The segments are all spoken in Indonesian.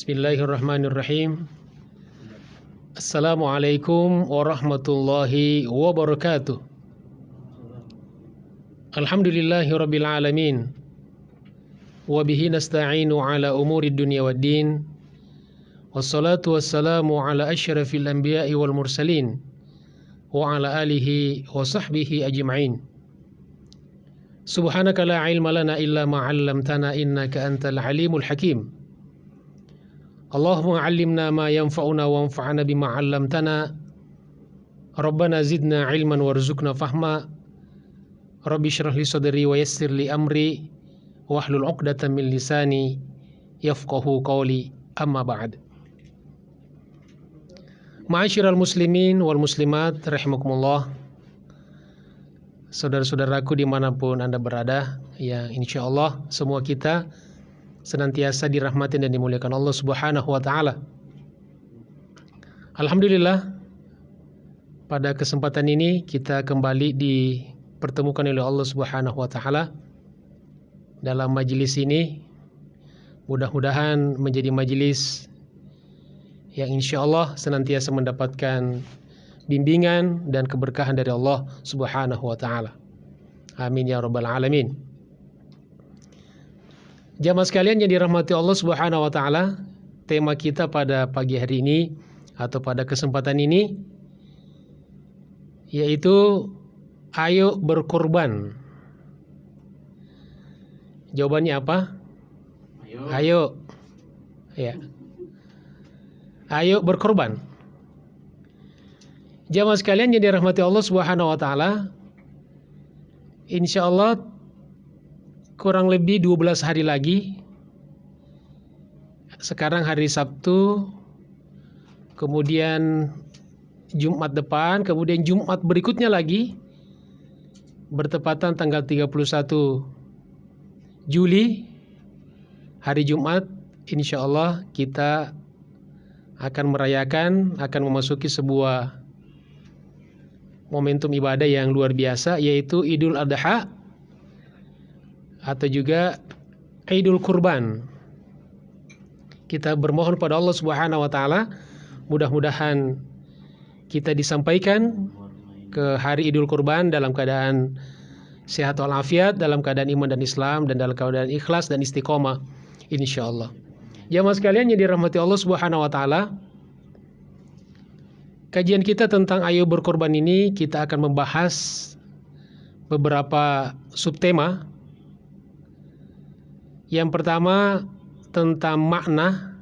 Bismillahirrahmanirrahim. Assalamualaikum warahmatullahi wabarakatuh. Alhamdulillahi rabbil alamin. Wabihi nasta'inu ala umuri dunya waddin. Wassalatu wassalamu ala asyrafil anbiya'i wal mursalin. Wa ala alihi wa sahbihi ajma'in. Subhanaka la ilma lana illa ma 'allamtana innaka antal alimul hakim. Allahumma 'allimna ma yanfa'una wanfa'na bima 'allamtana. Rabbana zidna ilman warzuqna fahma. Rabbi shrah li sadri wa yassir li amri wahlul 'uqdatam min lisani yafqahu qawli. Amma ba'd. Ma'asyiral muslimin wal muslimat rahimakumullah. Saudara-saudaraku dimanapun Anda berada, ya insyaallah semua kita senantiasa dirahmati dan dimuliakan Allah Subhanahu wa taala. Alhamdulillah, pada kesempatan ini kita kembali dipertemukan oleh Allah Subhanahu wa taala dalam majelis ini. Mudah-mudahan menjadi majelis yang insyaallah senantiasa mendapatkan bimbingan dan keberkahan dari Allah Subhanahu wa taala. Amin ya rabbal alamin. Jamaah sekalian yang dirahmati Allah Subhanahu wa taala, tema kita pada pagi hari ini atau pada kesempatan ini yaitu ayo berkorban. Jawabannya apa? Ayo. Ya. Ayo berkorban. Jamaah sekalian yang dirahmati Allah Subhanahu wa taala, insyaallah kurang lebih 12 hari lagi. Sekarang hari Sabtu, kemudian Jumat depan, kemudian Jumat berikutnya lagi, bertepatan tanggal 31 Juli, hari Jumat, insyaallah kita akan merayakan, akan memasuki sebuah momentum ibadah yang luar biasa, yaitu Idul Adha atau juga Idul Kurban. Kita bermohon pada Allah Subhanahu wa taala, mudah-mudahan kita disampaikan ke hari Idul Kurban dalam keadaan sehat walafiat, dalam keadaan iman dan Islam, dan dalam keadaan ikhlas dan istiqomah insyaallah. Jamaah sekalian yang dirahmati Allah Subhanahu wa taala, kajian kita tentang ayo berkorban ini kita akan membahas beberapa subtema. Yang pertama tentang makna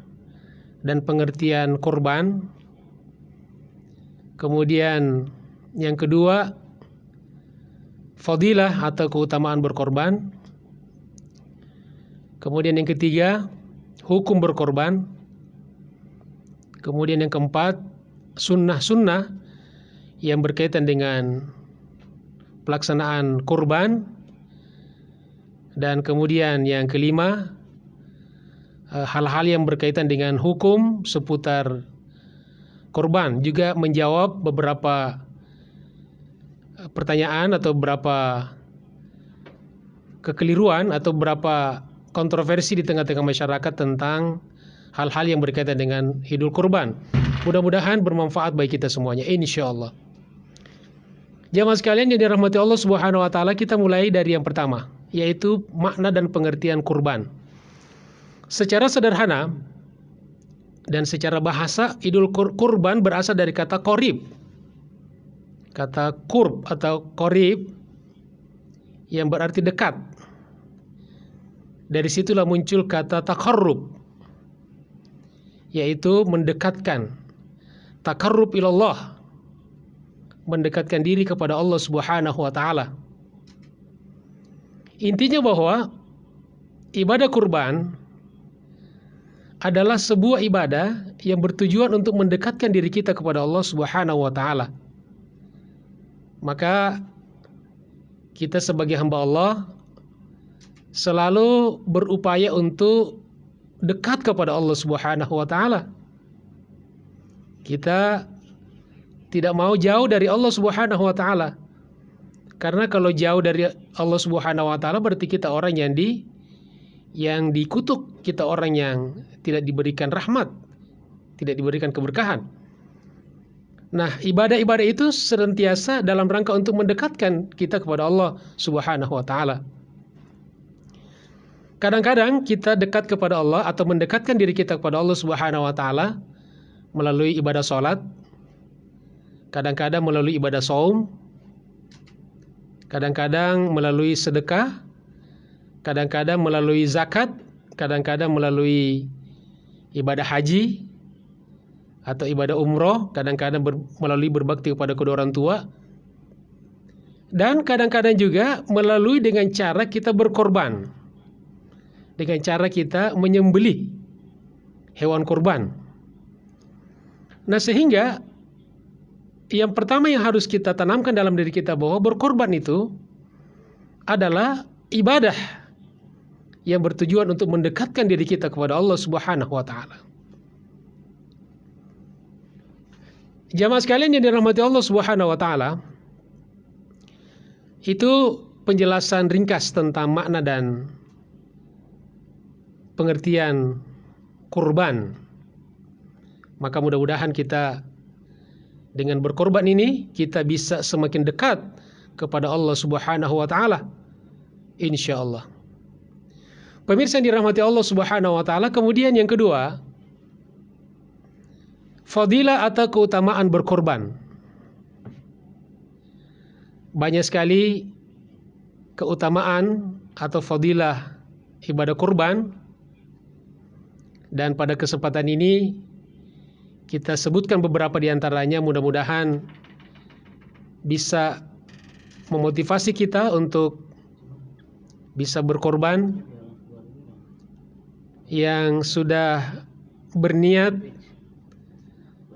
dan pengertian korban. Kemudian yang kedua, fadilah atau keutamaan berkorban. Kemudian yang ketiga, hukum berkorban. Kemudian yang keempat, sunnah-sunnah yang berkaitan dengan pelaksanaan kurban. Dan kemudian yang kelima, hal-hal yang berkaitan dengan hukum seputar kurban, juga menjawab beberapa pertanyaan atau beberapa kekeliruan atau beberapa kontroversi di tengah-tengah masyarakat tentang hal-hal yang berkaitan dengan Idul Kurban. Mudah-mudahan bermanfaat bagi kita semuanya insyaallah. Jamaah sekalian yang dirahmati Allah Subhanahu wa taala, kita mulai dari yang pertama, yaitu makna dan pengertian kurban. Secara sederhana dan secara bahasa, Idul Kurban berasal dari kata qorib. Kata qurb atau qorib yang berarti dekat. Dari situlah muncul kata taqarrub, yaitu mendekatkan. Taqarrub ilallah, mendekatkan diri kepada Allah Subhanahu wa taala. Intinya bahwa ibadah kurban adalah sebuah ibadah yang bertujuan untuk mendekatkan diri kita kepada Allah Subhanahu wa taala. Maka kita sebagai hamba Allah selalu berupaya untuk dekat kepada Allah Subhanahu wa taala. Kita tidak mau jauh dari Allah Subhanahu wa taala. Karena kalau jauh dari Allah Subhanahu wa taala berarti kita orang yang yang dikutuk, kita orang yang tidak diberikan rahmat, tidak diberikan keberkahan. Nah, ibadah-ibadah itu senantiasa dalam rangka untuk mendekatkan kita kepada Allah Subhanahu wa taala. Kadang-kadang kita dekat kepada Allah atau mendekatkan diri kita kepada Allah Subhanahu wa taala melalui ibadah salat, kadang-kadang melalui ibadah saum, kadang-kadang melalui sedekah, kadang-kadang melalui zakat, kadang-kadang melalui ibadah haji atau ibadah umroh, kadang-kadang melalui berbakti kepada kedua orang tua, dan kadang-kadang juga melalui dengan cara kita berkorban, dengan cara kita menyembelih hewan kurban. Nah, sehingga yang pertama yang harus kita tanamkan dalam diri kita bahwa berkorban itu adalah ibadah yang bertujuan untuk mendekatkan diri kita kepada Allah Subhanahu wa taala. Jamaah sekalian yang dirahmati Allah Subhanahu wa taala, itu penjelasan ringkas tentang makna dan pengertian kurban. Maka mudah-mudahan kita dengan berkorban ini kita bisa semakin dekat kepada Allah Subhanahu wa taala, insyaallah. Pemirsa yang dirahmati Allah Subhanahu wa taala, kemudian yang kedua, fadilah atau keutamaan berkorban. Banyak sekali keutamaan atau fadilah ibadah kurban, dan pada kesempatan ini kita sebutkan beberapa di antaranya, mudah-mudahan bisa memotivasi kita untuk bisa berkorban. Yang sudah berniat,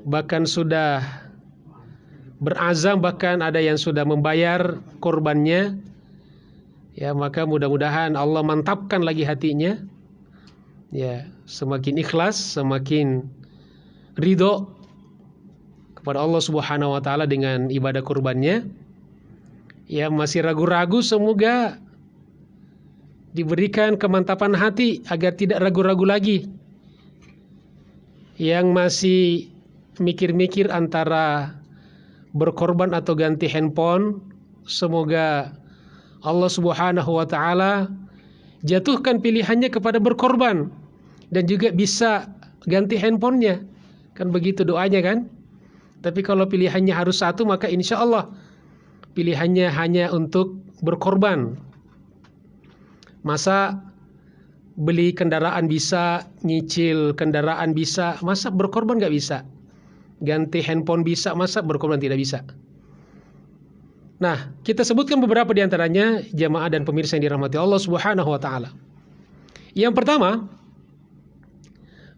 bahkan sudah berazam, bahkan ada yang sudah membayar korbannya, ya, maka mudah-mudahan Allah mantapkan lagi hatinya, ya, semakin ikhlas, semakin ridho kepada Allah Subhanahu wa taala dengan ibadah kurbannya. Ya, masih ragu-ragu, semoga diberikan kemantapan hati agar tidak ragu-ragu lagi. Yang masih mikir-mikir antara berkorban atau ganti handphone, semoga Allah Subhanahu wa taala jatuhkan pilihannya kepada berkorban dan juga bisa ganti handphonenya. Kan begitu doanya kan? Tapi kalau pilihannya harus satu, maka insya Allah pilihannya hanya untuk berkorban. Masa beli kendaraan bisa, nyicil kendaraan bisa, masa berkorban nggak bisa? Ganti handphone bisa, masa berkorban tidak bisa? Nah, kita sebutkan beberapa di antaranya, jamaah dan pemirsa yang dirahmati Allah Subhanahu wa taala. Yang pertama,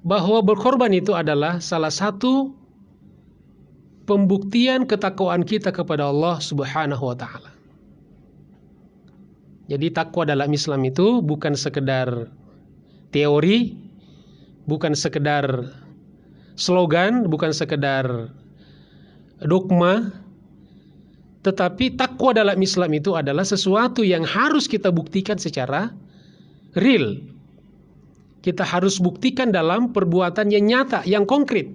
bahwa berkorban itu adalah salah satu pembuktian ketakwaan kita kepada Allah Subhanahu wa taala. Jadi takwa dalam Islam itu bukan sekedar teori, bukan sekedar slogan, bukan sekedar dogma, tetapi takwa dalam Islam itu adalah sesuatu yang harus kita buktikan secara real. Kita harus buktikan dalam perbuatan yang nyata, yang konkret.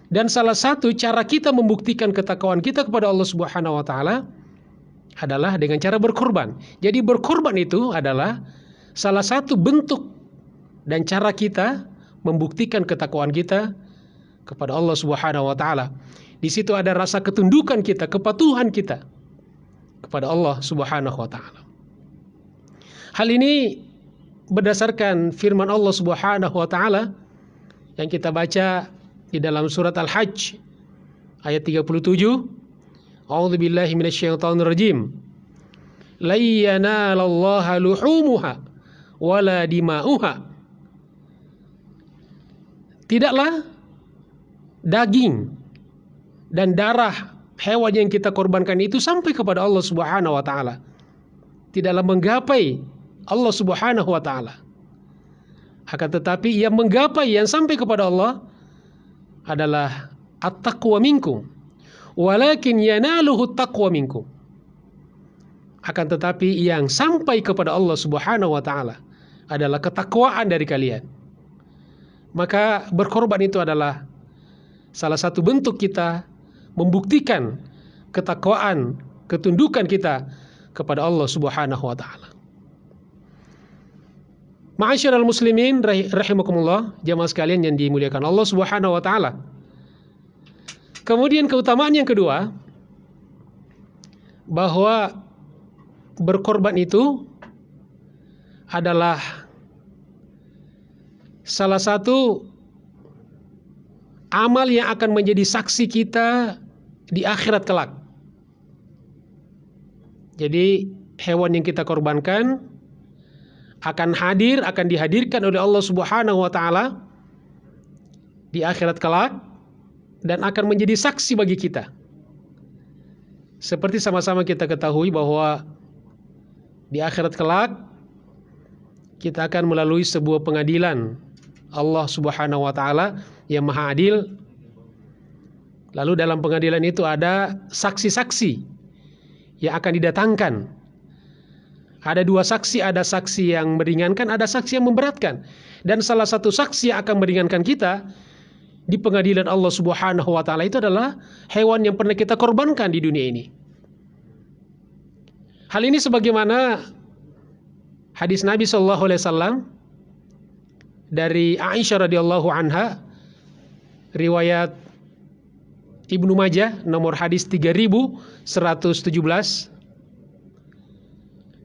Dan salah satu cara kita membuktikan ketakwaan kita kepada Allah Subhanahu wa taala adalah dengan cara berkorban. Jadi berkorban itu adalah salah satu bentuk dan cara kita membuktikan ketakwaan kita kepada Allah Subhanahu wa taala. Di situ ada rasa ketundukan kita, kepatuhan kita kepada Allah Subhanahu wa taala. Hal ini berdasarkan firman Allah Subhanahu wa taala yang kita baca di dalam surat Al-Hajj ayat 37. A'udzu billahi minasyaitonir rajim. La yanalallaha luhumuha wala dima'uha. Tidaklah daging dan darah hewan yang kita korbankan itu sampai kepada Allah Subhanahu wa taala. Tidaklah menggapai Allah Subhanahu wa taala. Akan tetapi yang menggapai, yang sampai kepada Allah adalah at-taqwa minkum. Walakin yanaluhu taqwa minkum. Akan tetapi yang sampai kepada Allah Subhanahu wa taala, adalah ketakwaan dari kalian. Maka berkorban itu adalah salah satu bentuk kita membuktikan ketakwaan, ketundukan kita kepada Allah Subhanahu wa taala. Ma'asyiral muslimin rahimakumullah, jamaah sekalian yang dimuliakan Allah Subhanahu wa taala. Kemudian keutamaan yang kedua, bahwa berkorban itu adalah salah satu amal yang akan menjadi saksi kita di akhirat kelak. Jadi hewan yang kita korbankan akan dihadirkan oleh Allah Subhanahu wa taala di akhirat kelak dan akan menjadi saksi bagi kita. Seperti sama-sama kita ketahui bahwa di akhirat kelak kita akan melalui sebuah pengadilan Allah Subhanahu wa taala yang Maha Adil. Lalu dalam pengadilan itu ada saksi-saksi yang akan didatangkan. Ada dua saksi, ada saksi yang meringankan, ada saksi yang memberatkan. Dan salah satu saksi yang akan meringankan kita di pengadilan Allah Subhanahu wa taala itu adalah hewan yang pernah kita korbankan di dunia ini. Hal ini sebagaimana hadis Nabi sallallahu alaihi wasallam dari Aisyah radhiyallahu anha, riwayat Ibnu Majah nomor hadis 3117.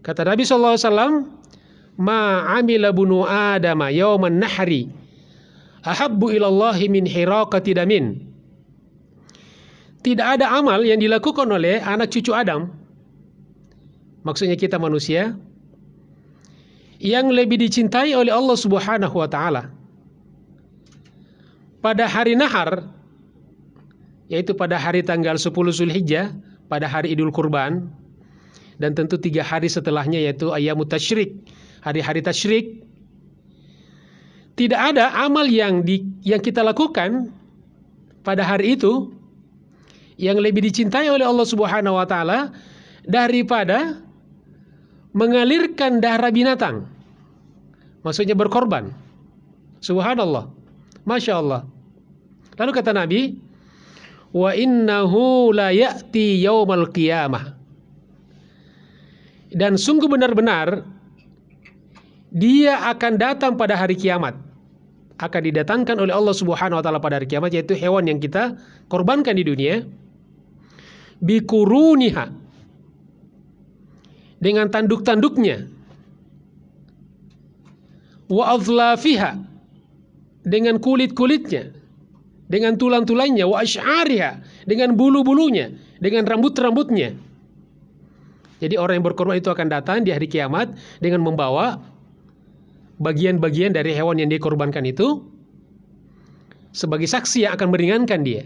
Kata Nabi sallallahu alaihi wasallam, "Ma 'amila bunu Adama yauman nahri ahabbu ilallahi min hiraqati damin." Tidak ada amal yang dilakukan oleh anak cucu Adam, maksudnya kita manusia, yang lebih dicintai oleh Allah Subhanahu wa taala pada hari nahar, yaitu pada hari tanggal 10 Zulhijjah, pada hari Idul Kurban, dan tentu 3 hari setelahnya yaitu Ayyamut Tasyrik, hari-hari tasyrik. Tidak ada amal yang kita lakukan pada hari itu yang lebih dicintai oleh Allah Subhanahu wa taala daripada mengalirkan darah binatang. Maksudnya berkorban. Subhanallah. Masya Allah. Lalu kata Nabi, "Wa innahu la ya'ti yaumal qiyamah." Dan sungguh benar-benar dia akan datang pada hari kiamat. Akan didatangkan oleh Allah Subhanahu wa taala pada hari kiamat, yaitu hewan yang kita korbankan di dunia, bikuruniha, dengan tanduk-tanduknya, wa adlafiha, dengan kulit-kulitnya, dengan tulang-tulangnya, wa asy'ariha, dengan bulu-bulunya, dengan rambut-rambutnya. Jadi orang yang berkorban itu akan datang di hari kiamat dengan membawa bagian-bagian dari hewan yang dikorbankan itu sebagai saksi yang akan meringankan dia.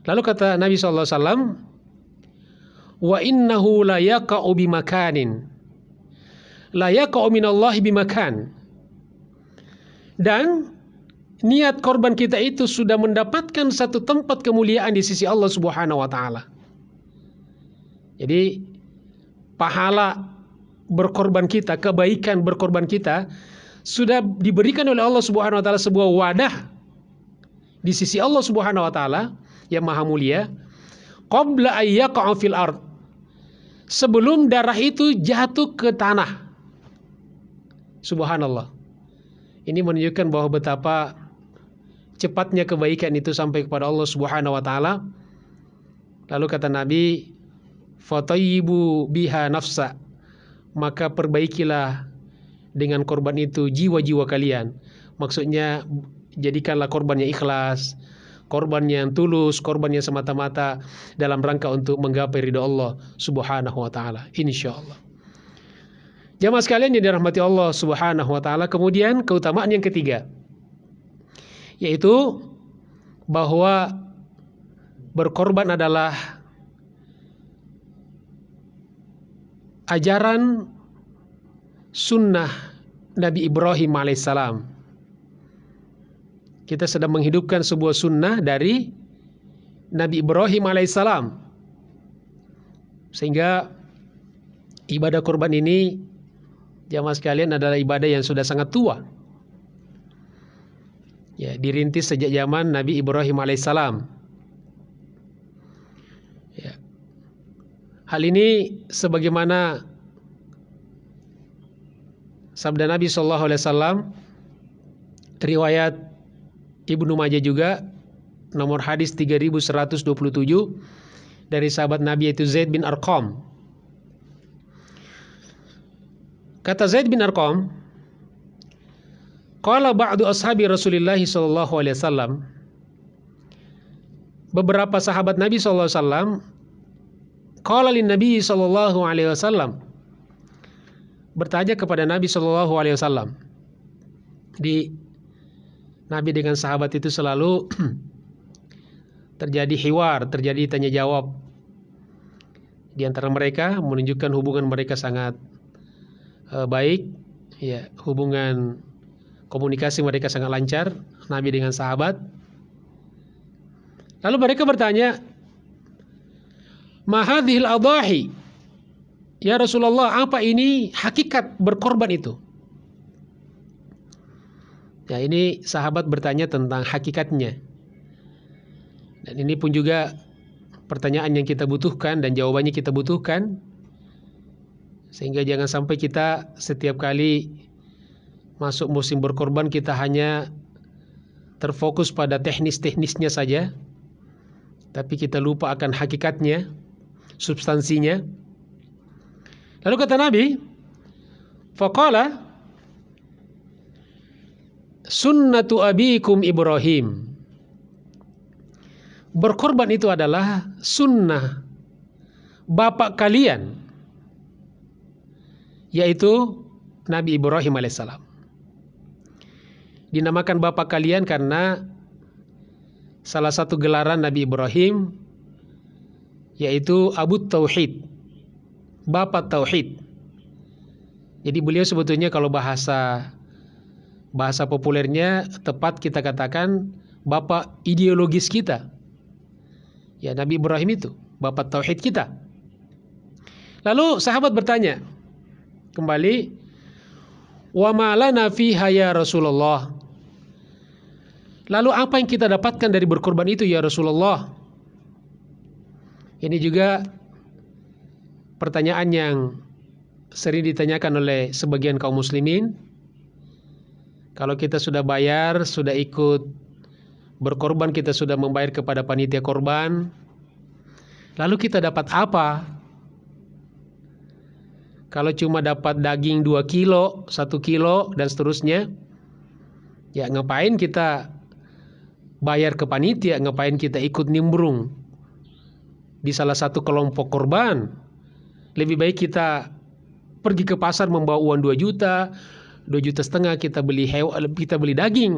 Lalu kata Nabi SAW, "Wa innahu la yaqa'u bimakanin la yaqa'u minallahi bimakan." Dan niat korban kita itu sudah mendapatkan satu tempat kemuliaan di sisi Allah Subhanahu wa taala. Jadi pahala berkorban kita, kebaikan berkorban kita sudah diberikan oleh Allah Subhanahu wa taala sebuah wadah di sisi Allah Subhanahu wa taala yang maha mulia, qabla ayyaqa'a fil ard, sebelum darah itu jatuh ke tanah. Subhanallah. Ini menunjukkan bahwa betapa cepatnya kebaikan itu sampai kepada Allah Subhanahu wa taala. Lalu kata Nabi, "Fatayyibu biha nafsa." Maka perbaikilah dengan korban itu jiwa-jiwa kalian. Maksudnya jadikanlah korban yang ikhlas, korban yang tulus, korban yang semata-mata dalam rangka untuk menggapai ridha Allah Subhanahu wa taala, insyaallah. Jamaah sekalian yang dirahmati Allah Subhanahu wa taala, kemudian keutamaan yang ketiga, yaitu bahwa berkorban adalah ajaran sunnah Nabi Ibrahim alaihissalam. Kita sedang menghidupkan sebuah sunnah dari Nabi Ibrahim alaihissalam, sehingga ibadah kurban ini Jamaah sekalian, adalah ibadah yang sudah sangat tua. Ya, dirintis sejak zaman Nabi Ibrahim alaihissalam. Ya. Hal ini sebagaimana sabda Nabi SAW, riwayat Ibnu Majah juga, nomor hadis 3127 dari sahabat Nabi yaitu Zaid bin Arqam. Kata Zaid bin Arqam, qala ba'du ashabi Rasulillah sallallahu alaihi wasallam, beberapa sahabat Nabi sallallahu alaihi wasallam, qala lin Nabi sallallahu alaihi wasallam, bertanya kepada Nabi sallallahu alaihi wasallam. Di Nabi dengan sahabat itu selalu terjadi hiwar, terjadi tanya jawab di antara mereka, menunjukkan hubungan mereka sangat baik, ya, hubungan komunikasi mereka sangat lancar, Nabi dengan sahabat. Lalu mereka bertanya, ma hadhil adahi, ya Rasulullah, apa ini hakikat berkorban itu? Ya, ini sahabat bertanya tentang hakikatnya. Dan ini pun juga pertanyaan yang kita butuhkan dan jawabannya kita butuhkan. Sehingga jangan sampai kita setiap kali masuk musim berkorban kita hanya terfokus pada teknis-teknisnya saja, tapi kita lupa akan hakikatnya, substansinya. Lalu kata Nabi, faqala sunnatu abikum Ibrahim. Berkorban itu adalah sunnah bapak kalian, yaitu Nabi Ibrahim alaihissalam. Dinamakan bapak kalian karena salah satu gelaran Nabi Ibrahim yaitu Abu Tauhid, bapak Tauhid. Jadi beliau sebetulnya kalau bahasa populernya tepat kita katakan bapak ideologis kita. Ya, Nabi Ibrahim itu bapak Tauhid kita. Lalu sahabat bertanya kembali, wa ma lana fiha ya Rasulullah. Lalu apa yang kita dapatkan dari berkorban itu ya Rasulullah? Ini juga pertanyaan yang sering ditanyakan oleh sebagian kaum muslimin. Kalau kita sudah bayar, sudah ikut berkorban, kita sudah membayar kepada panitia korban, lalu kita dapat apa? Kalau cuma dapat daging 2 kilo, 1 kilo, dan seterusnya, ya ngapain kita bayar ke panitia, ngapain kita ikut nimbrung di salah satu kelompok korban? Lebih baik kita pergi ke pasar membawa uang 2 juta, 2,5 juta kita beli daging.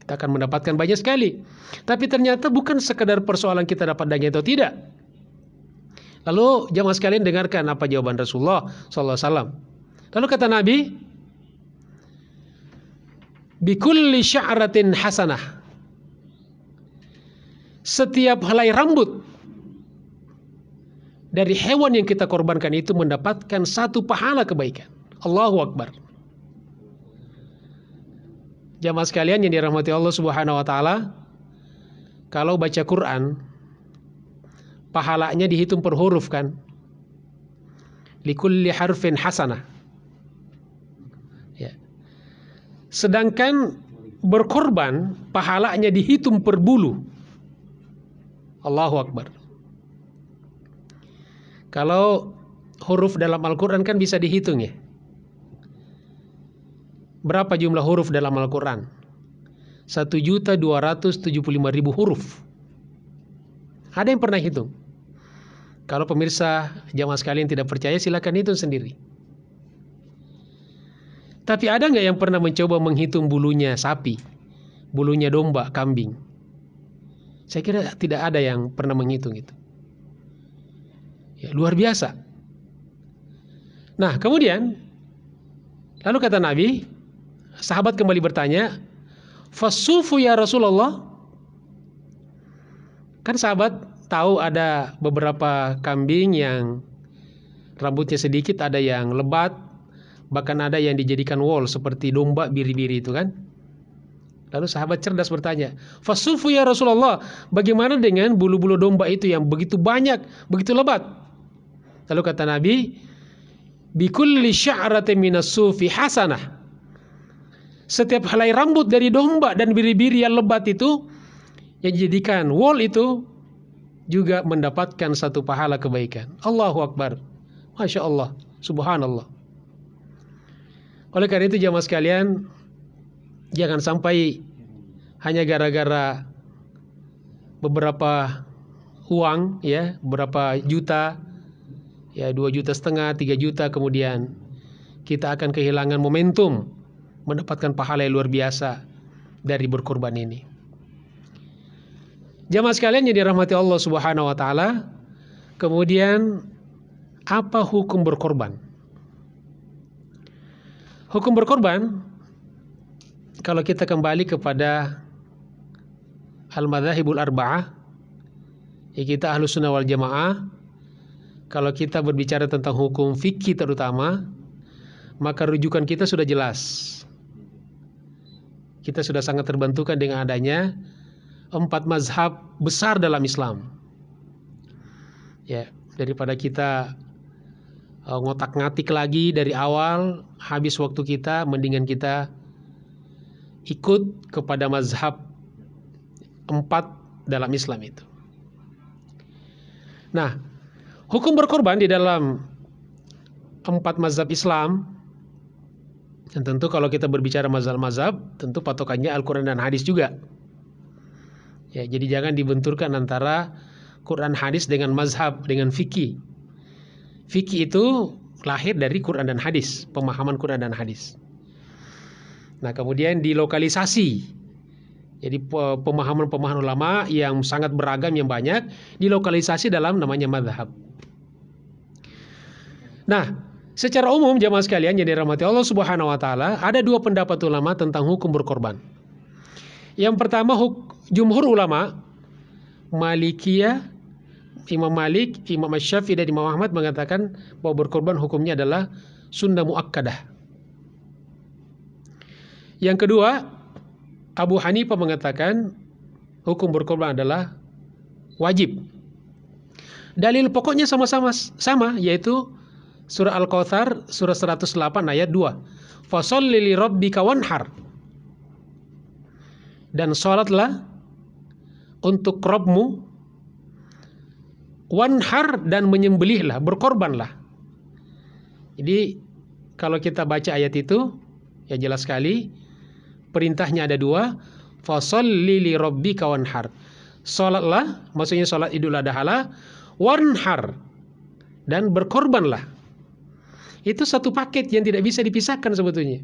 Kita akan mendapatkan banyak sekali. Tapi ternyata bukan sekadar persoalan kita dapat daging atau tidak. Lalu jamaah sekalian dengarkan apa jawaban Rasulullah SAW. Lalu kata Nabi, bikulli sya'ratin hasanah. Setiap helai rambut dari hewan yang kita korbankan itu mendapatkan 1 pahala kebaikan. Allahu Akbar. Jamaah sekalian yang dirahmati Allah Subhanahu wa taala, kalau baca Quran pahalanya dihitung per huruf kan? Likulli harfin hasanah. Ya. Sedangkan berkorban pahalanya dihitung per bulu. Allahu Akbar. Kalau huruf dalam Al-Quran kan bisa dihitung ya. Berapa jumlah huruf dalam Al-Quran? 1.275.000 huruf. Ada yang pernah hitung? Kalau pemirsa jamaah sekalian tidak percaya, silakan hitung sendiri. Tapi ada nggak yang pernah mencoba menghitung bulunya sapi, bulunya domba, kambing? Saya kira tidak ada yang pernah menghitung itu. Ya, luar biasa. Nah, kemudian lalu kata Nabi, sahabat kembali bertanya, fasufu ya Rasulullah. Kan sahabat tahu ada beberapa kambing yang rambutnya sedikit, ada yang lebat, Bahkan ada yang dijadikan wall seperti domba biri-biri itu kan. Lalu sahabat cerdas bertanya, "Fasufu ya Rasulullah, bagaimana dengan bulu-bulu domba itu yang begitu banyak, begitu lebat?" Lalu kata Nabi, "Bikulli sya'ratin minas sufi hasanah." Setiap helai rambut dari domba dan biri-biri yang lebat itu, yang dijadikan wol itu, juga mendapatkan satu pahala kebaikan. Allahu Akbar. Masya Allah. Subhanallah. Oleh karena itu jamaah sekalian, jangan sampai hanya gara-gara beberapa uang, ya, beberapa juta, ya 2,5 juta, 3 juta, kemudian kita akan kehilangan momentum mendapatkan pahala yang luar biasa dari berkorban ini. Jamaah sekalian yang dirahmati Allah Subhanahu wa taala, kemudian apa hukum berkorban? Hukum berkorban, kalau kita kembali kepada al-madzhabul arba'ah, ya kita Ahlus Sunnah wal Jamaah, kalau kita berbicara tentang hukum fikih terutama, maka rujukan kita sudah jelas. Kita sudah sangat terbantukan dengan adanya 4 mazhab besar dalam Islam. Ya, daripada kita ngotak-ngatik lagi dari awal, habis waktu kita, mendingan kita ikut kepada mazhab 4 dalam Islam itu. Nah, hukum berkorban di dalam 4 mazhab Islam, dan tentu kalau kita berbicara mazhab-mazhab, tentu patokannya Al-Quran dan hadis juga. Ya, jadi jangan dibenturkan antara Quran hadis dengan mazhab, dengan fikih. Fikih itu lahir dari Quran dan hadis, pemahaman Quran dan hadis. Nah, kemudian dilokalisasi. Jadi pemahaman-pemahaman ulama yang sangat beragam, yang banyak, dilokalisasi dalam namanya mazhab. Nah, secara umum jamaah sekalian yang dirahmati Allah Subhanahu wa taala, ada 2 pendapat ulama tentang hukum berkorban. Yang pertama, jumhur ulama Malikiyah, Imam Malik, Imam Syafi'i dan Imam Ahmad mengatakan bahwa berkorban hukumnya adalah sunnah muakkadah. Yang kedua, Abu Hanifah mengatakan hukum berkorban adalah wajib. Dalil pokoknya sama-sama sama, yaitu surah Al-Kautsar surah 108 ayat 2. Fasholli li rabbika wanhar. Dan salatlah untuk Rabbmu, wanhar, dan menyembelihlah, berkorbanlah. Jadi kalau kita baca ayat itu, ya jelas sekali perintahnya ada 2. Fasholli li rabbika wanhar. Salatlah, maksudnya salat Idul Adha lah, wanhar, dan berkorbanlah. Itu satu paket yang tidak bisa dipisahkan sebetulnya.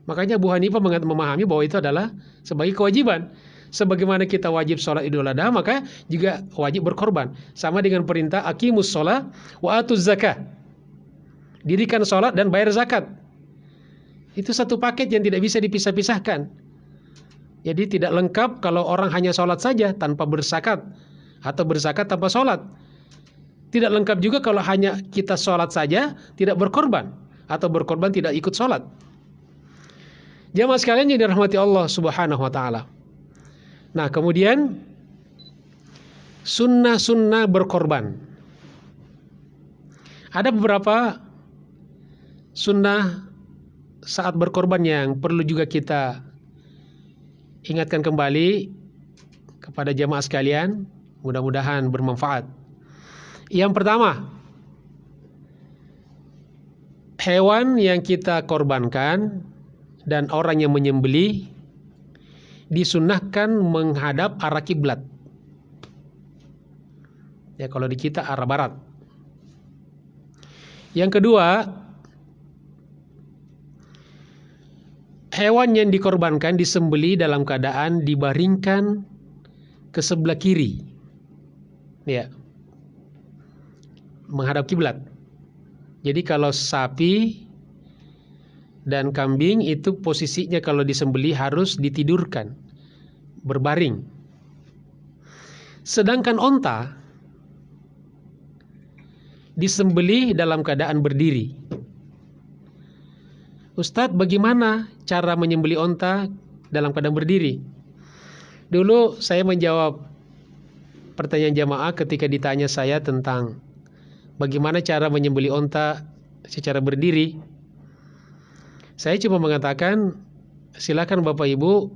Makanya Abu Hanifah memahami bahwa itu adalah sebagai kewajiban. Sebagaimana kita wajib sholat Idul Adha, maka juga wajib berkorban. Sama dengan perintah aqimus sholat wa atuz zakah. Dirikan sholat dan bayar zakat. Itu satu paket yang tidak bisa dipisah-pisahkan. Jadi tidak lengkap kalau orang hanya sholat saja tanpa berzakat, atau berzakat tanpa sholat. Tidak lengkap juga kalau hanya kita sholat saja tidak berkorban, atau berkorban tidak ikut sholat. Jamaah sekalian yang dirahmati Allah Subhanahu wa taala. Nah, kemudian sunnah-sunnah berkorban. Ada beberapa sunnah saat berkorban yang perlu juga kita ingatkan kembali kepada jamaah sekalian. Mudah-mudahan bermanfaat. Yang pertama, hewan yang kita korbankan dan orang yang menyembelih disunnahkan menghadap arah kiblat. Ya, kalau di kita arah barat. Yang kedua, hewan yang dikorbankan disembelih dalam keadaan dibaringkan ke sebelah kiri. Ya. Menghadap kiblat. Jadi kalau sapi dan kambing itu posisinya kalau disembelih harus ditidurkan, berbaring. Sedangkan onta disembelih dalam keadaan berdiri. Ustadz, bagaimana cara menyembelih onta dalam keadaan berdiri? Dulu saya menjawab pertanyaan jamaah ketika ditanya saya tentang bagaimana cara menyembelih onta secara berdiri. Saya cuma mengatakan, silakan Bapak Ibu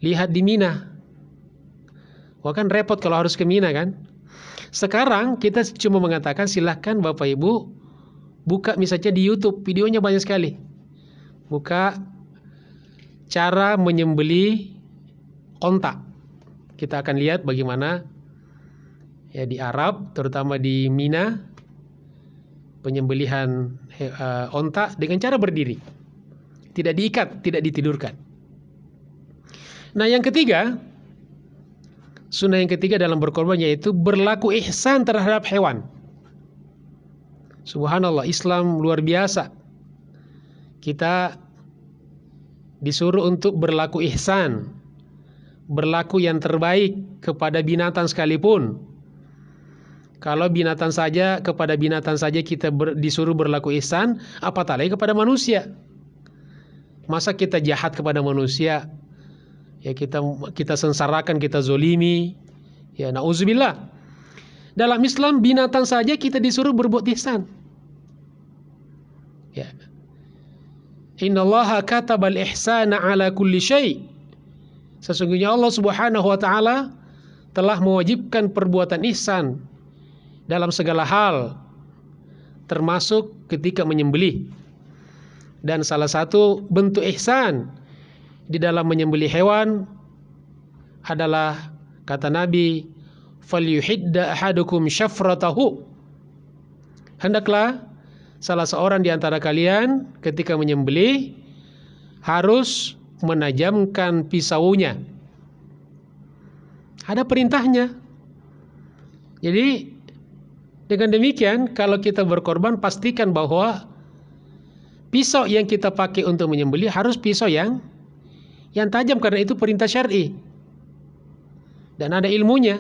lihat di Mina. Wah, kan repot kalau harus ke Mina kan. Sekarang kita cuma mengatakan silakan Bapak Ibu buka misalnya di YouTube, videonya banyak sekali. Buka cara menyembelih onta. Kita akan lihat bagaimana ya di Arab, terutama di Mina, penyembelihan onta dengan cara berdiri. Tidak diikat, tidak ditidurkan. Nah, yang ketiga, sunnah yang ketiga dalam berkorban yaitu berlaku ihsan terhadap hewan. Subhanallah, Islam luar biasa. Kita disuruh untuk berlaku ihsan, berlaku yang terbaik kepada binatang sekalipun. Kalau binatang saja, kepada binatang saja kita disuruh berlaku ihsan, apatah lagi kepada manusia. Masa kita jahat kepada manusia? Ya, kita sengsarakan, kita zolimi. Ya, na'udzubillah. Dalam Islam binatang saja kita disuruh berbuat ihsan. Ya. Innallaha katabal ihsana ala kulli syai'. Sesungguhnya Allah Subhanahu wa taala telah mewajibkan perbuatan ihsan dalam segala hal, termasuk ketika menyembelih. Dan salah satu bentuk ihsan di dalam menyembelih hewan adalah kata Nabi, falyuhidda ahadukum syafratahu. Hendaklah salah seorang di antara kalian ketika menyembelih harus menajamkan pisaunya. Ada perintahnya. Jadi dengan demikian kalau kita berkorban pastikan bahwa pisau yang kita pakai untuk menyembelih harus pisau yang tajam, karena itu perintah syar'i dan ada ilmunya.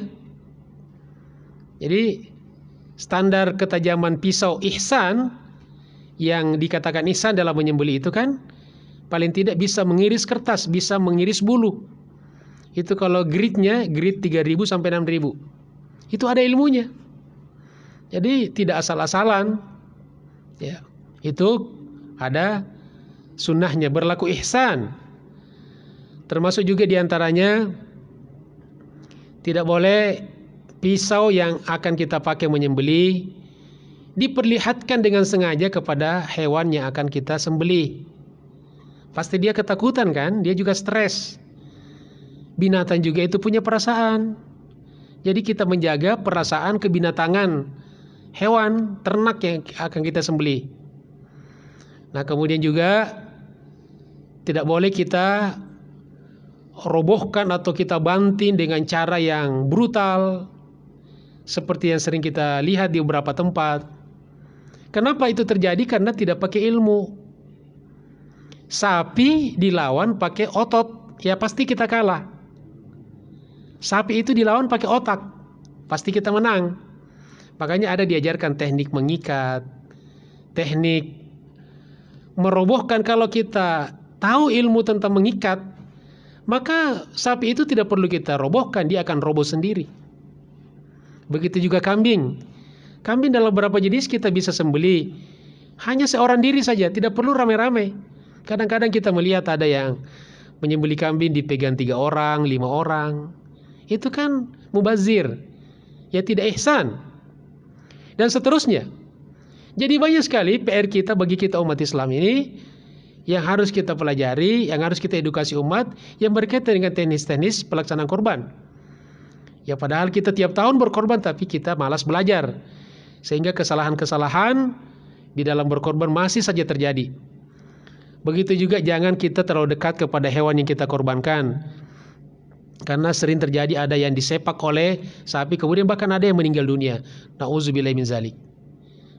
Jadi standar ketajaman pisau ihsan yang dikatakan ihsan dalam menyembelih itu kan paling tidak bisa mengiris kertas, bisa mengiris bulu. Itu kalau grade-nya grade 3.000 sampai 6.000. Itu ada ilmunya. Jadi tidak asal-asalan. Ya, itu ada sunnahnya, berlaku ihsan. Termasuk juga diantaranya tidak boleh pisau yang akan kita pakai menyembelih diperlihatkan dengan sengaja kepada hewan yang akan kita sembelih. Pasti dia ketakutan kan, dia juga stres. Binatang juga itu punya perasaan. Jadi kita menjaga perasaan kebinatangan hewan, ternak yang akan kita sembelih. Nah, kemudian juga tidak boleh kita robohkan atau kita banting dengan cara yang brutal seperti yang sering kita lihat di beberapa tempat. Kenapa itu terjadi? Karena tidak pakai ilmu. Sapi dilawan pakai otot, ya pasti kita kalah. Sapi itu dilawan pakai otak, pasti kita menang. Makanya ada diajarkan teknik mengikat, teknik merobohkan. Kalau kita tahu ilmu tentang mengikat, maka sapi itu tidak perlu kita robohkan, dia akan roboh sendiri. Begitu juga kambing. Kambing dalam beberapa jenis kita bisa sembelih hanya seorang diri saja, tidak perlu rame-rame. Kadang-kadang kita melihat ada yang menyembelih kambing dipegang 3 orang, 5 orang. Itu kan mubazir, ya tidak ihsan. Dan seterusnya. Jadi banyak sekali PR kita bagi kita umat Islam ini yang harus kita pelajari, yang harus kita edukasi umat, yang berkaitan dengan teknis-teknis pelaksanaan korban. Ya padahal kita tiap tahun berkorban tapi kita malas belajar. Sehingga kesalahan-kesalahan di dalam berkorban masih saja terjadi. Begitu juga jangan kita terlalu dekat kepada hewan yang kita korbankan. Karena sering terjadi ada yang disepak oleh sapi, kemudian bahkan ada yang meninggal dunia. Na'udzubillahi min zalik.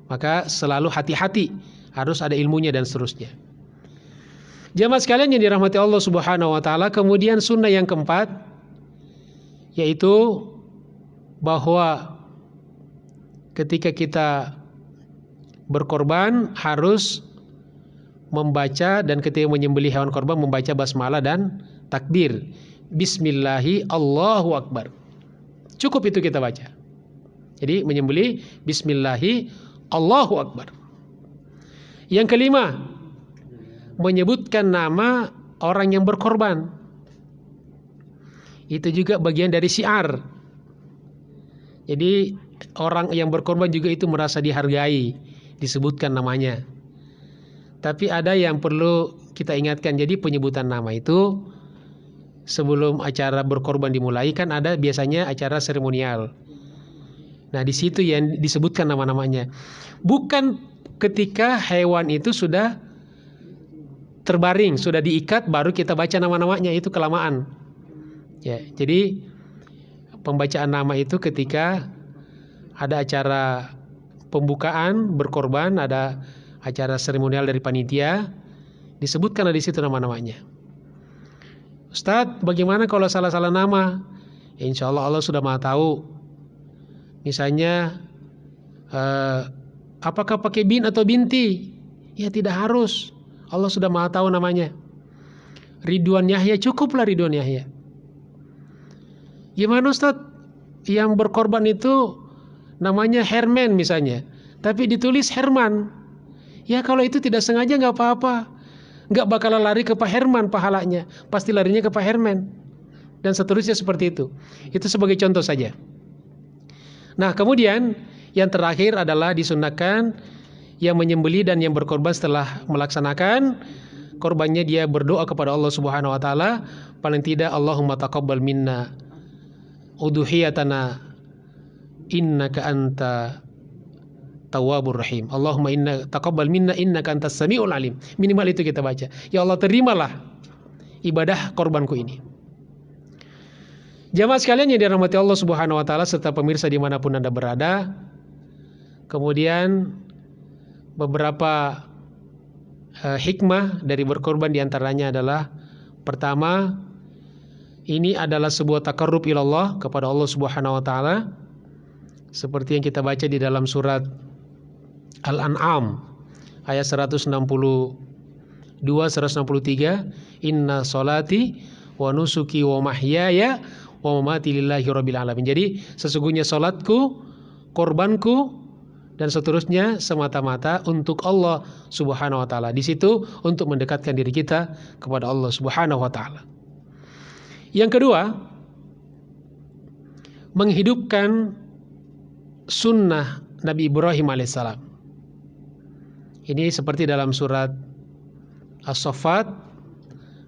Maka selalu hati-hati, harus ada ilmunya dan seterusnya. Jamaah sekalian yang dirahmati Allah Subhanahu wa taala, kemudian sunnah yang keempat yaitu bahwa ketika kita berkorban harus membaca, dan ketika menyembelih hewan korban membaca basmalah dan takbir. Bismillahi Allahu Akbar. Cukup itu kita baca. Jadi menyembelih Bismillahi Allahu Akbar. Yang kelima, menyebutkan nama orang yang berkorban. Itu juga bagian dari syiar. Jadi orang yang berkorban juga itu merasa dihargai, disebutkan namanya. Tapi ada yang perlu kita ingatkan. Jadi penyebutan nama itu sebelum acara berkorban dimulai kan ada biasanya acara seremonial. Nah, di situ yang disebutkan nama-namanya. Bukan ketika hewan itu sudah terbaring, sudah diikat baru kita baca nama-namanya, itu kelamaan. Ya, jadi pembacaan nama itu ketika ada acara pembukaan berkorban, ada acara seremonial dari panitia, disebutkanlah di situ nama-namanya. Ustadz, bagaimana kalau salah-salah nama? Ya, insya Allah Allah sudah Maha tahu. Misalnya, apakah pakai bin atau binti? Ya tidak harus. Allah sudah Maha tahu namanya. Ridwan Yahya, cukuplah Ridwan Yahya. Gimana Ustadz? Yang berkorban itu namanya Herman misalnya, tapi ditulis Herman. Ya kalau itu tidak sengaja nggak apa-apa. Nggak bakalan lari ke Pak Herman pahalanya. Pasti larinya ke Pak Herman. Dan seterusnya seperti itu. Itu sebagai contoh saja. Nah, kemudian yang terakhir adalah disunahkan yang menyembelih dan yang berkorban setelah melaksanakan korbannya dia berdoa kepada Allah Subhanahu wa taala, paling tidak Allahumma taqabbal minna udhiyatana innaka anta tawwabur rahim. Allahumma inna taqabbal minna innaka antas samiul alim. Minimal itu kita baca. Ya Allah, terimalah ibadah korbanku ini. Jamaah sekalian yang dirahmati Allah Subhanahu wa taala serta pemirsa dimanapun Anda berada. Kemudian beberapa hikmah dari berkorban diantaranya adalah, pertama, ini adalah sebuah takarrub ilallah kepada Allah Subhanahu wa taala, seperti yang kita baca di dalam surat Al-An'am ayat 162 163, inna sholati wa nusuki wa mahyaya wa mamati lillahi rabbil alamin. Jadi sesungguhnya salatku, korbanku dan seterusnya semata-mata untuk Allah Subhanahu wa taala. Di situ untuk mendekatkan diri kita kepada Allah Subhanahu wa taala. Yang kedua, menghidupkan sunnah Nabi Ibrahim alaihissalam. Ini seperti dalam surat As-Saffat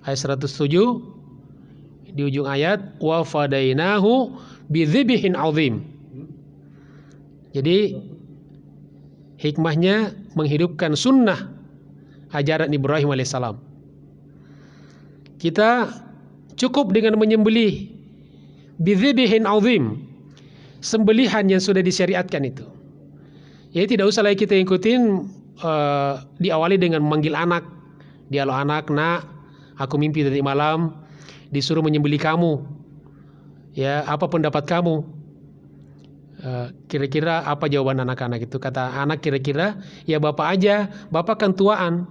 ayat 107 di ujung ayat, wa fadainahu bidzibhin azim. Jadi hikmahnya menghidupkan sunnah ajaran Ibrahim alaihissalam. Kita cukup dengan menyembelih bidzibhin azim, sembelihan yang sudah disyariatkan itu. Jadi tidak usah lagi kita ikutin diawali dengan memanggil anak. Dialog anak, nak, aku mimpi tadi malam disuruh menyembelih kamu. Ya, apa pendapat kamu? Kira-kira apa jawaban anak-anak itu? Kata anak kira-kira, ya bapak aja, bapak kan tuaan.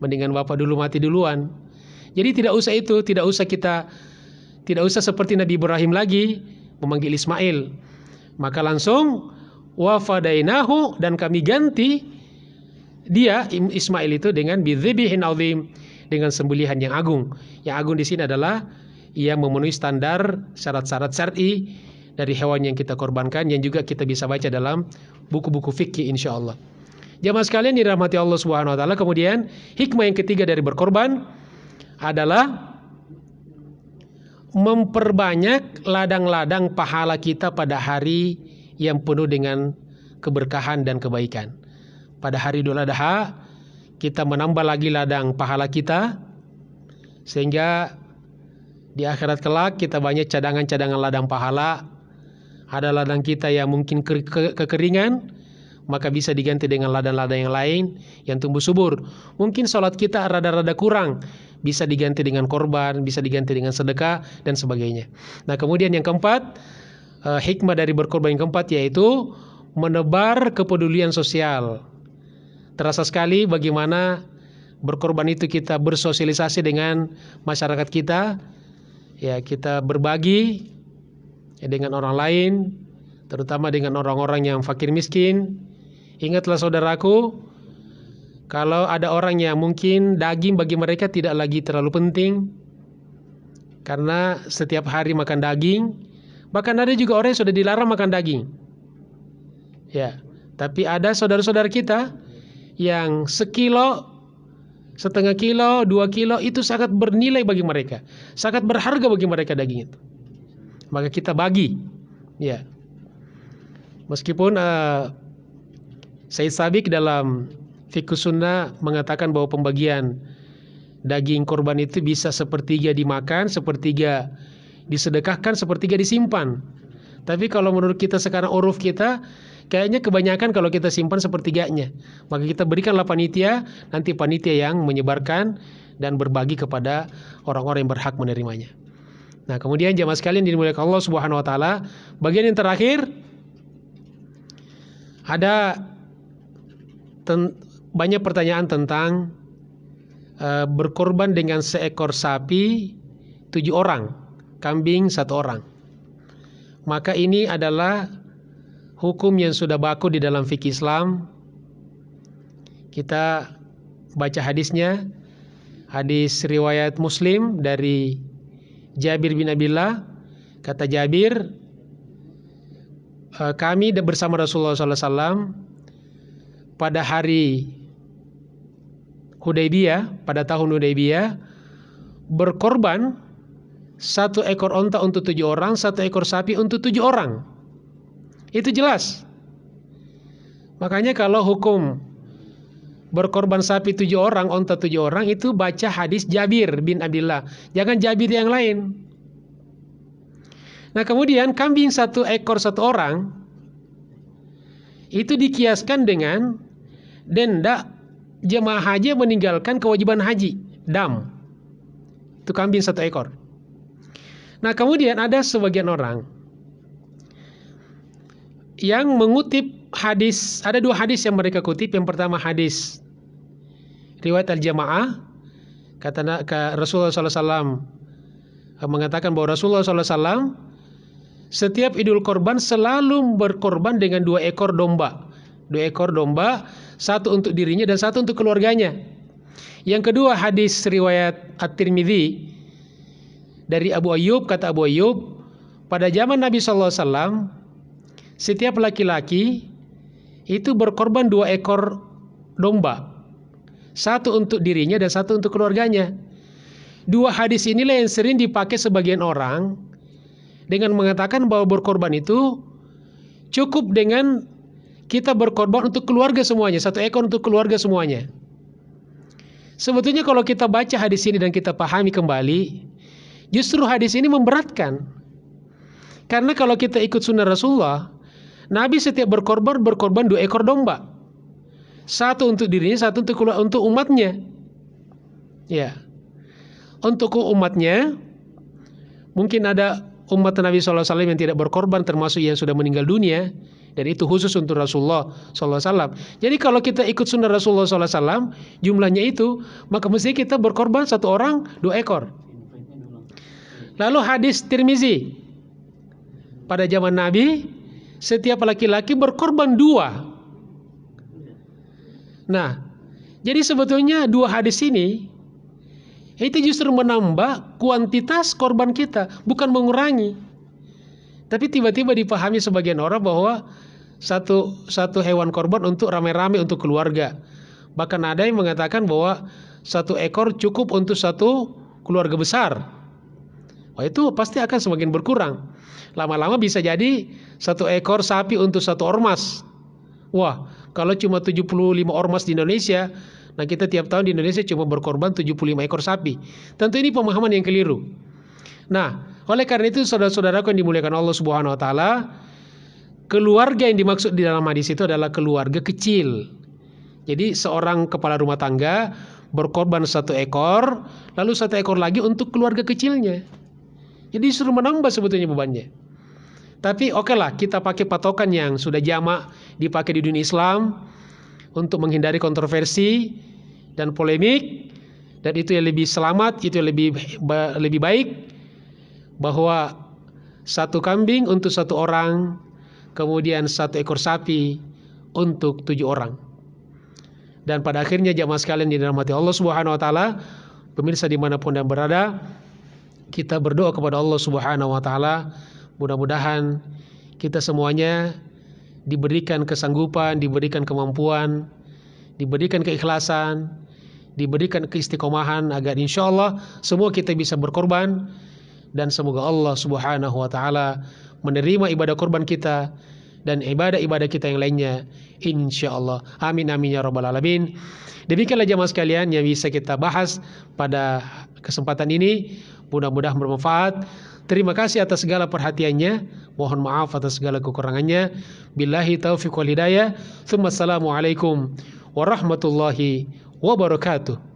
Mendingan bapak dulu mati duluan. Jadi tidak usah itu, tidak usah seperti Nabi Ibrahim lagi memanggil Ismail. Maka langsung wa fadainahu, dan kami ganti dia Ismail itu dengan bidzibihin azim, dengan sembelihan yang agung. Yang agung di sini adalah ia memenuhi standar syarat-syarat syar'i dari hewan yang kita korbankan, yang juga kita bisa baca dalam buku-buku fikih insyaallah. Jamaah sekalian dirahmati Allah Subhanahu wa taala. Kemudian hikmah yang ketiga dari berkorban adalah memperbanyak ladang-ladang pahala kita pada hari yang penuh dengan keberkahan dan kebaikan. Pada hari Idul Adha kita menambah lagi ladang pahala kita, sehingga di akhirat kelak kita banyak cadangan-cadangan ladang pahala. Ada ladang kita yang mungkin kekeringan, maka bisa diganti dengan ladang-ladang yang lain yang tumbuh subur. Mungkin sholat kita rada-rada kurang, bisa diganti dengan korban, bisa diganti dengan sedekah dan sebagainya. Nah, kemudian yang keempat, hikmah dari berkorban yang keempat yaitu menebar kepedulian sosial. Terasa sekali bagaimana Berkorban itu kita bersosialisasi dengan masyarakat kita, ya kita berbagi ya, dengan orang lain, terutama dengan orang-orang yang fakir miskin. Ingatlah saudaraku, kalau ada orang yang mungkin daging bagi mereka tidak lagi terlalu penting, karena setiap hari makan daging, bahkan ada juga orang yang sudah dilarang makan daging. Ya, tapi ada saudara-saudara kita yang sekilo, setengah kilo, 2 kilo itu sangat bernilai bagi mereka, sangat berharga bagi mereka daging itu. Maka kita bagi, ya. Meskipun Said Sabiq dalam Fiqh Sunnah mengatakan bahwa pembagian daging korban itu bisa sepertiga dimakan, sepertiga disedekahkan, sepertiga disimpan. Tapi kalau menurut kita sekarang uruf kita, kayaknya kebanyakan kalau kita simpan sepertiganya. Maka kita berikanlah panitia, nanti panitia yang menyebarkan dan berbagi kepada orang-orang yang berhak menerimanya. Nah, kemudian jamaah sekalian dimuliakan Allah Subhanahu wa taala, bagian yang terakhir ada banyak pertanyaan tentang berkorban dengan seekor sapi 7 orang, kambing 1 orang. Maka ini adalah hukum yang sudah baku di dalam fikih Islam. Kita baca hadisnya, hadis riwayat Muslim dari Jabir bin Abdullah. Kata Jabir, kami bersama Rasulullah SAW pada hari Hudaybiyah, pada tahun Hudaybiyah, berkorban 1 ekor onta untuk 7 orang, 1 ekor sapi untuk 7 orang. Itu jelas. Makanya kalau hukum berkorban sapi 7 orang, onta 7 orang, itu baca hadis Jabir bin Abdullah. Jangan Jabir yang lain. Nah kemudian kambing 1 ekor 1 orang, itu dikiaskan dengan denda jemaah haji meninggalkan kewajiban haji, dam. Itu kambing 1 ekor. Nah kemudian ada sebagian orang yang mengutip hadis, ada 2 hadis yang mereka kutip. Yang pertama hadis riwayat Al-Jamaah, kata Rasulullah SAW mengatakan bahwa Rasulullah SAW setiap Idul Korban selalu berkorban dengan 2 ekor domba. 2 ekor domba, 1 untuk dirinya dan 1 untuk keluarganya. Yang kedua hadis riwayat At-Tirmidzi dari Abu Ayyub, kata Abu Ayyub, pada zaman Nabi SAW setiap laki-laki itu berkorban 2 ekor domba, 1 untuk dirinya dan 1 untuk keluarganya. 2 hadis inilah yang sering dipakai sebagian orang dengan mengatakan bahwa berkorban itu cukup dengan kita berkorban untuk keluarga semuanya, 1 ekor untuk keluarga semuanya. Sebetulnya kalau kita baca hadis ini dan kita pahami kembali, justru hadis ini memberatkan. Karena kalau kita ikut sunnah Rasulullah, Nabi setiap berkorban 2 ekor domba, 1 untuk dirinya, 1 untuk umatnya. Ya, untuk umatnya, mungkin ada umat Nabi SAW yang tidak berkorban, termasuk yang sudah meninggal dunia, dan itu khusus untuk Rasulullah SAW. Jadi kalau kita ikut sunnah Rasulullah SAW, jumlahnya itu, maka mesti kita berkorban 1 orang 2 ekor. Lalu hadis Tirmizi, pada zaman Nabi setiap laki-laki berkorban 2. Nah, jadi sebetulnya 2 hadis ini itu justru menambah kuantitas korban kita, bukan mengurangi. Tapi tiba-tiba dipahami sebagian orang bahwa satu hewan korban untuk rame-rame untuk keluarga. Bahkan ada yang mengatakan bahwa 1 ekor cukup untuk 1 keluarga besar. Wah, itu pasti akan semakin berkurang. Lama-lama bisa jadi 1 ekor sapi untuk 1 ormas. Wah, kalau cuma 75 ormas di Indonesia, nah kita tiap tahun di Indonesia cuma berkorban 75 ekor sapi. Tentu ini pemahaman yang keliru. Nah, oleh karena itu saudara-saudaraku yang dimuliakan Allah Subhanahu wa taala, keluarga yang dimaksud di dalam hadis itu adalah keluarga kecil. Jadi seorang kepala rumah tangga berkorban 1 ekor, lalu 1 ekor lagi untuk keluarga kecilnya. Jadi suruh menambah sebetulnya bebannya. Tapi oke lah, kita pakai patokan yang sudah jamak dipakai di dunia Islam untuk menghindari kontroversi dan polemik, dan itu yang lebih selamat, itu yang lebih baik, bahwa satu kambing untuk satu orang, kemudian satu ekor sapi untuk 7 orang. Dan pada akhirnya jamaah sekalian dirahmati Allah Subhanahu wa taala, pemirsa dimanapun yang berada, kita berdoa kepada Allah Subhanahu wa taala, mudah-mudahan kita semuanya diberikan kesanggupan, diberikan kemampuan, diberikan keikhlasan, diberikan keistiqomahan, agar insya Allah semua kita bisa berkorban, dan semoga Allah Subhanahu wa taala menerima ibadah korban kita dan ibadah-ibadah kita yang lainnya, insya Allah. Amin amin ya rabbal alamin. Demikianlah jamaah sekalian yang bisa kita bahas pada kesempatan ini, mudah-mudahan bermanfaat. Terima kasih atas segala perhatiannya, mohon maaf atas segala kekurangannya. Billahi taufiq wal hidayah. Tsumma assalamualaikum warahmatullahi wabarakatuh.